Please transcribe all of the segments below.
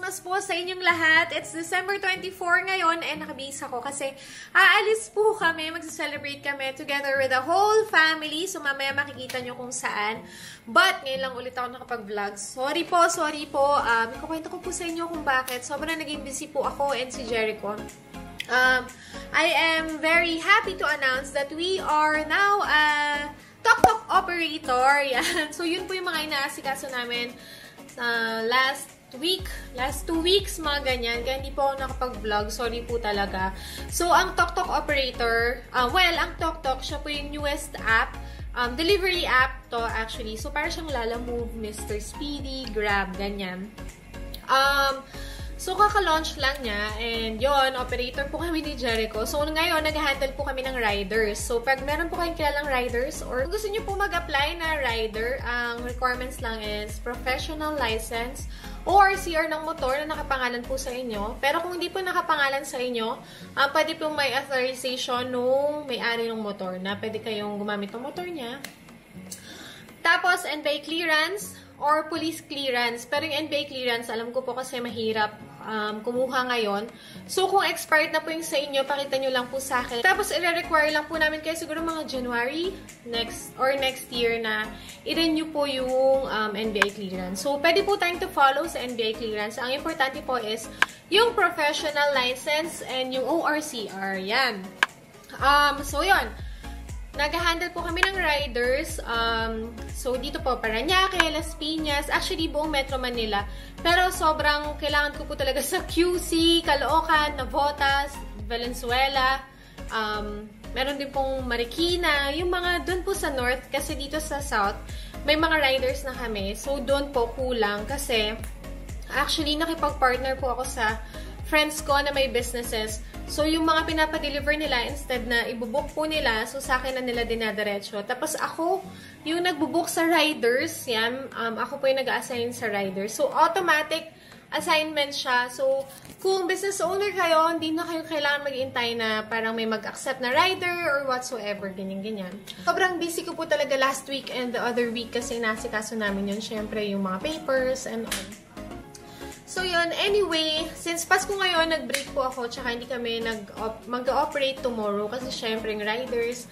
Christmas po sa inyong lahat. It's December 24 ngayon and nakabihis ako kasi aalis po kami, mag-celebrate kami together with the whole family. So mamaya makikita nyo kung saan. But ngayon lang ulit ako nakapag-vlog. Sorry po. Ikukwento ko po sa inyo kung bakit. Sobrang naging busy po ako and si Jericho. I am very happy to announce that we are now tok-tok operator. Yan. So yun po yung mga inaasikaso namin last 2 weeks, mga ganyan. Kaya hindi po ako nakapag-vlog. Sorry po talaga. So, ang tok-tok operator, ang tok-tok, siya po yung newest app. Delivery app to actually. So, para siyang Lalamove, Mr. Speedy, Grab, ganyan. So, kaka-launch lang niya. And yon, operator po kami ni Jericho. So, ngayon, nag-handle po kami ng riders. So, pag meron po kayong kilalang riders or gusto niyo po mag-apply na rider, ang requirements lang is professional license or CR ng motor na nakapangalan po sa inyo. Pero kung hindi po nakapangalan sa inyo, pwede po may authorization nung may-ari ng motor na pwede kayong gumamit ng motor niya. Tapos, NBI clearance or police clearance. Pero yung NBI clearance, alam ko po kasi mahirap kumuha ngayon. So, kung expired na po yung sa inyo, pakita nyo lang po sa akin. Tapos, i-require lang po namin kayo siguro mga January next year na i-renew po yung NBI clearance. So, pwede po tayong to follow sa NBI clearance. Ang importante po is yung professional license and yung ORCR. Yan. So, yun. Nag-handle po kami ng riders. So, dito po, Parañaque, Las Piñas, actually, buong Metro Manila. Pero sobrang kailangan ko po talaga sa QC, Caloocan, Navotas, Valenzuela. Meron din pong Marikina. Yung mga dun po sa North, kasi dito sa South, may mga riders na kami. So, doon po kulang kasi actually, nakipag-partner po ako sa friends ko na may businesses. So, yung mga pinapadeliver nila, instead na ibubook po nila, so sa akin na nila dinadiretso. Tapos ako, yung nagbubook sa riders, yan, ako po yung nag-assign sa riders. So, automatic assignment siya. So, kung business owner kayo, hindi na kayo kailangan mag-intay na parang may mag-accept na rider or whatsoever, ganyan-ganyan. Sobrang busy ko po talaga last week and the other week kasi nasikaso namin yun, syempre, yung mga papers and all. So, yun. Anyway, since Pasko ngayon, nag-break po ako, tsaka hindi kami mag-operate tomorrow kasi syempre yung riders,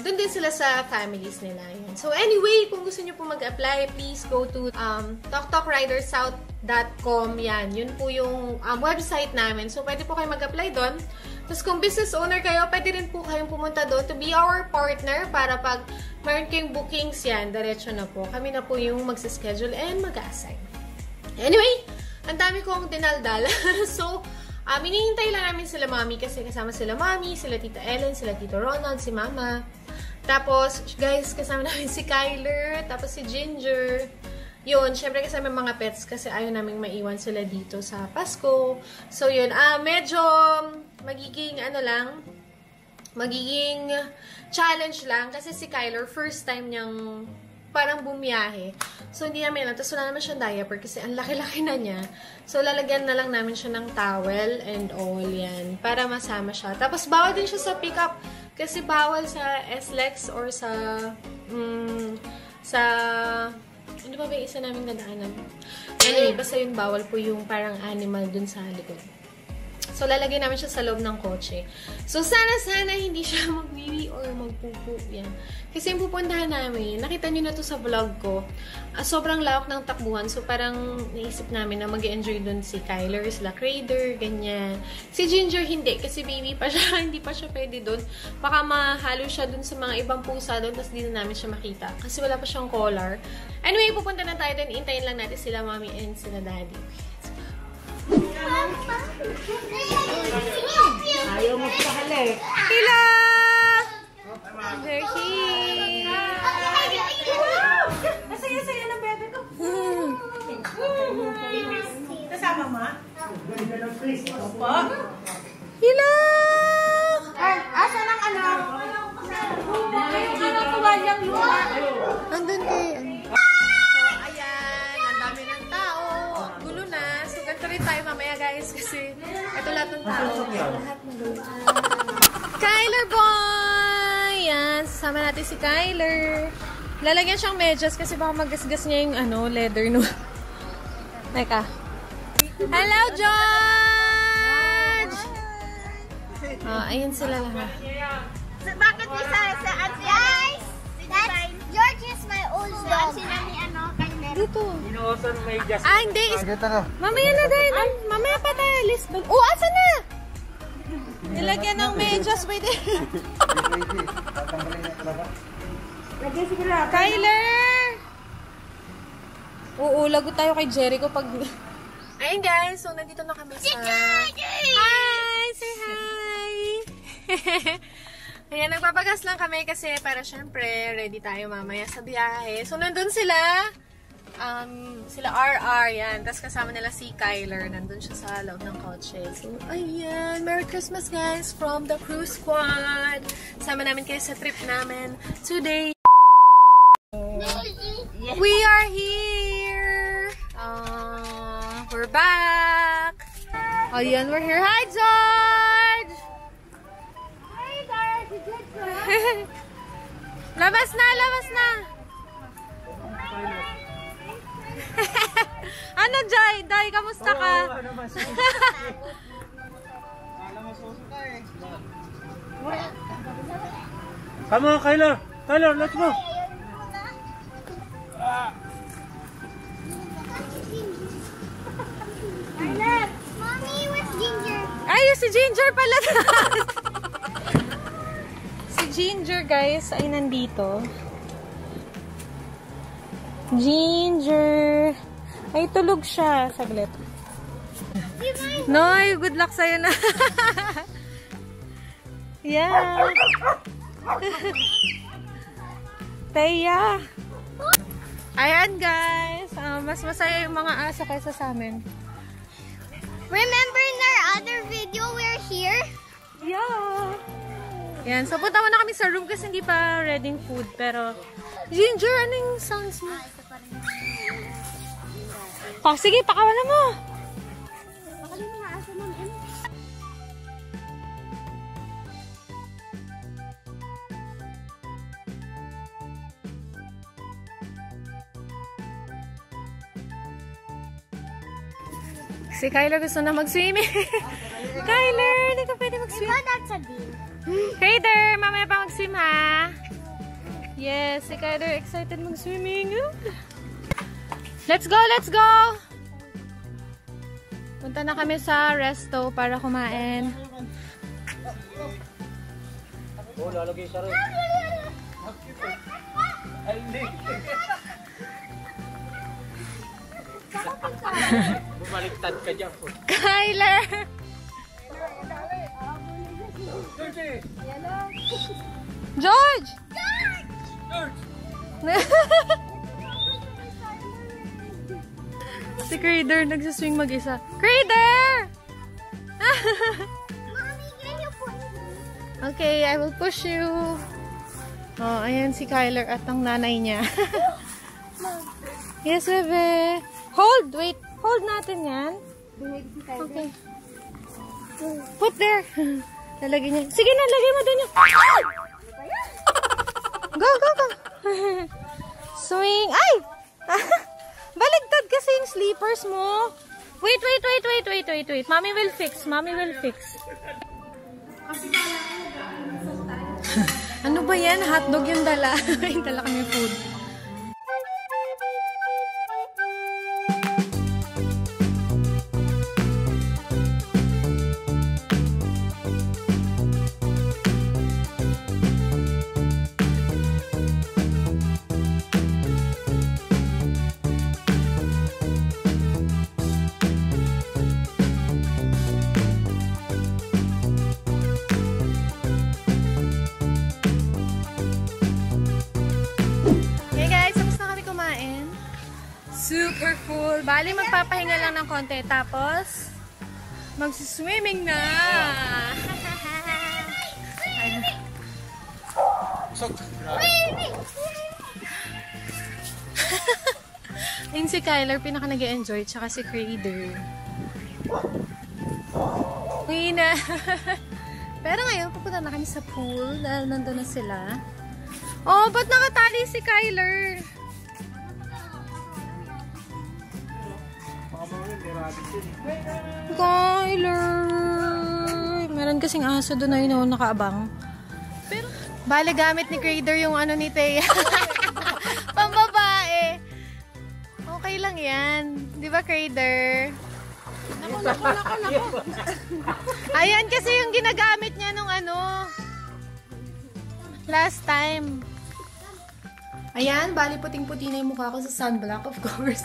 dun din sila sa families nila. Yun. So, anyway, kung gusto nyo po mag-apply, please go to toktokridersouth.com. Yan. Yun po yung website namin. So, pwede po kayo mag-apply doon. Tapos, kung business owner kayo, pwede rin po kayong pumunta doon to be our partner para pag meron kayong bookings yan, diretso na po. Kami na po yung magsischedule and mag-assign. Anyway, ang dami kong dinaldal. So, hinihintay lang namin sila mami kasi kasama sila mami, sila tita Ellen, sila tito Ronald, si mama. Tapos, guys, kasama namin si Kyler, tapos si Ginger. Yun, syempre kasama mga pets kasi ayaw namin maiwan sila dito sa Pasko. So, yun, medyo magiging challenge lang kasi si Kyler, first time niyang parang bumiyahe. So, hindi namin alam. Tapos, wala naman siyang diaper kasi ang laki-laki na niya. So, lalagyan na lang namin siya ng towel and all yan para masama siya. Tapos, bawal din siya sa pickup kasi bawal sa SLEX or sa ano ba yung isa namin nadaanan? Anyway, basta yun, bawal po yung parang animal dun sa likod. So, lalagyan namin siya sa loob ng kotse. So, sana hindi siya magwiwi or magpupo. Yan. Kasi yung pupuntahan namin, nakita nyo na to sa vlog ko, sobrang lawak ng takbuhan. So, parang naisip namin na mag-enjoy dun si Kyler, sila Crader, ganyan. Si Ginger, hindi. Kasi baby pa siya, hindi pa siya pwede dun. Baka mahalo siya dun sa mga ibang pusa dun, tapos di na namin siya makita. Kasi wala pa siyang collar. Anyway, pupunta na tayo dun. Intayin lang natin sila mommy and sila daddy. Ayaw magpahalik. Hello! They're here! Masaya-saya na bebe ko. Kasama ma? Opo. Hello! Asa ng anak? Yung anak tuwalyang yun. Nandun din. Tayo mamaya guys kasi ito lahat ng tao. Lahat magawa. Kyler boy! Yan, sasama natin si Kyler. Lalagyan siyang medyas kasi baka magasgas niya yung leather no. Teka. Hello, George! Oh, ayun sila lahat. Bakit may sa guys? George is my old dog. Dito. Inuusan may just. Ah, hindi. Mamaya na din. Mamaya pa tayo. Lisbon. Oh, asa na? Nilagyan ng medyas. Pwede. Kyler! Oo, lagot tayo kay Jericho pag... Ayun guys, so nandito na kami sa... Hi! Say hi! Ayan, nagpapagas lang kami kasi para syempre, ready tayo mamaya sa biyahe. So, nandun sila. Sila RR, yan. Tapos kasama nila si Kyler. Nandun siya sa loob ng kotse. So, ayan. Merry Christmas, guys, from the Cruise Squad. Sama namin kayo sa trip namin today. We are here! We're back! Ayan, we're here. Hi, George! Hi, guys. Labas na! Labas na! Ano, Joy? Day, kamusta ka? Come on, Kyler! Kyler, let's go! Mommy, what's Ginger? Ay, si Ginger pala. Si Ginger, guys, ay nandito. Ginger. Ay, tulog siya. Saglit. Noy, good luck sa'yo na. Yeah. Teya. Ayan, guys. Mas masaya yung mga aso kaysa sa amin. Remember in our other video, we're here? Yeah. Yan. So, punta muna kami sa room kasi hindi pa ready yung food. Pero, Ginger, ano yung sounds mo? Oh, sige, pakawalan mo. Si Kyler gusto na mag-swimming. Kyler, hindi ka pwede mag-swim. That's a deal. Hey there, mamaya pa mag-swim ha. Yes, si Kyler excited mag-swimming. Let's go, let's go! Punta na kami sa resto para kumain. Oh, lalagay siya rin. Ay, hindi. Bumaliktad ka dyan po. Kyler! George! George! Si Crader nagsaswing mag-isa. Crader! Mommy, can you put me? Okay, I will push you. Oh, ayan si Kyler at ang nanay niya. Yes, bebe. Hold, wait. Hold natin yan. Okay. Put there. Lalagay niya. Sige na, lagay mo doon yung... Go, go, go. Swing. Ay! Baligtad kasi yung sleepers mo. Wait, wait, wait, wait, wait, wait, wait. Mommy will fix. Mommy will fix. Ano ba yan? Hotdog yung dala. Yung dala kami food. Super full. Bali, magpapahinga lang ng konti. Tapos, magsiswimming na. Yung si Kyler, pinaka nag-enjoy. Tsaka si Crader. Uwi na. Pero ngayon, pupunta na kami sa pool. Dahil nandun na sila. Oh, ba't nakatali si Kyler? Kyler! Meron kasing aso doon na yun nakaabang. Bale, gamit ni Crader yung ano ni Thea. Pambabae. Okay lang yan. Di ba, Crader? Naku. Ayan kasi yung ginagamit niya nung ano. Last time. Ayan, bali puting-puti na yung mukha ko sa sunblock, of course.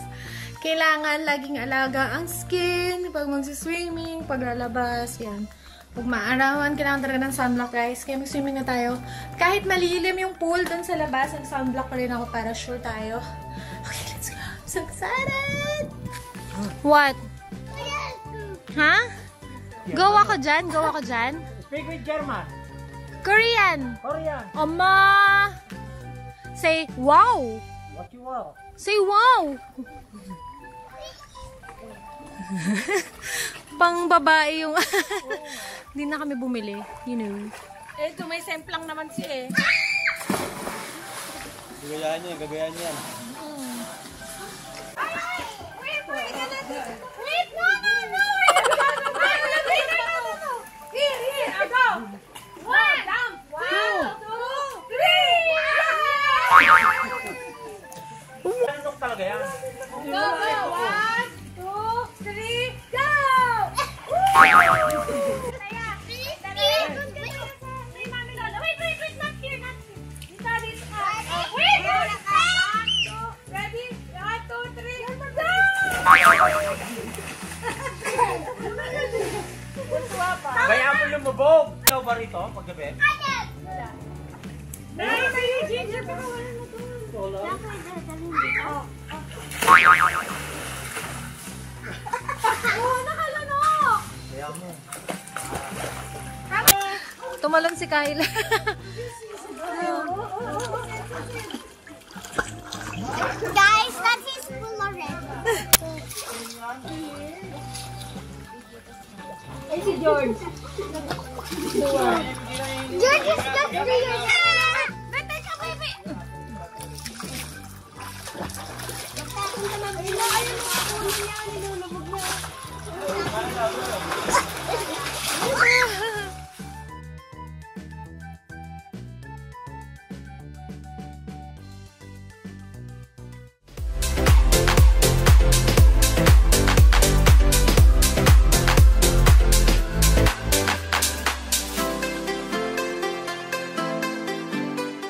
Kailangan laging alaga ang skin pag magsiswimming, pag lalabas, yan. Pag maarawan, kailangan talaga ng sunblock, guys. Kaya mag-swimming na tayo. Kahit malilim yung pool doon sa labas, nag-sunblock pa rin ako para sure tayo. Okay, let's go. I'm so excited! What? Ha? Go ako dyan? Go ako dyan? Speak with German. Korean! Korean. Oma! Say, wow! What you want? Say, wow! Pang babae yung... Hindi na kami bumili, you know. Eh, may semplang naman siya eh. Gagayahan niya. Wait, no! Here, I go! 1, 2, 3! Ano talaga yan? Go! 1, 2, 3, go! Wait, not here. Dito ka. Wait! Ready? 1, 2, 3, go! Bayaan mo lumubog. Ikaw ba rito paggabi? May ginger pero wala na to. Oh, nakalanok! Bayaan mo. Tumalon si Kyla. Guys, that's his full already. Ay, si George. George is just 3 years old. Bete siya, baby. Ayun ang ako niya, nilulubog niya.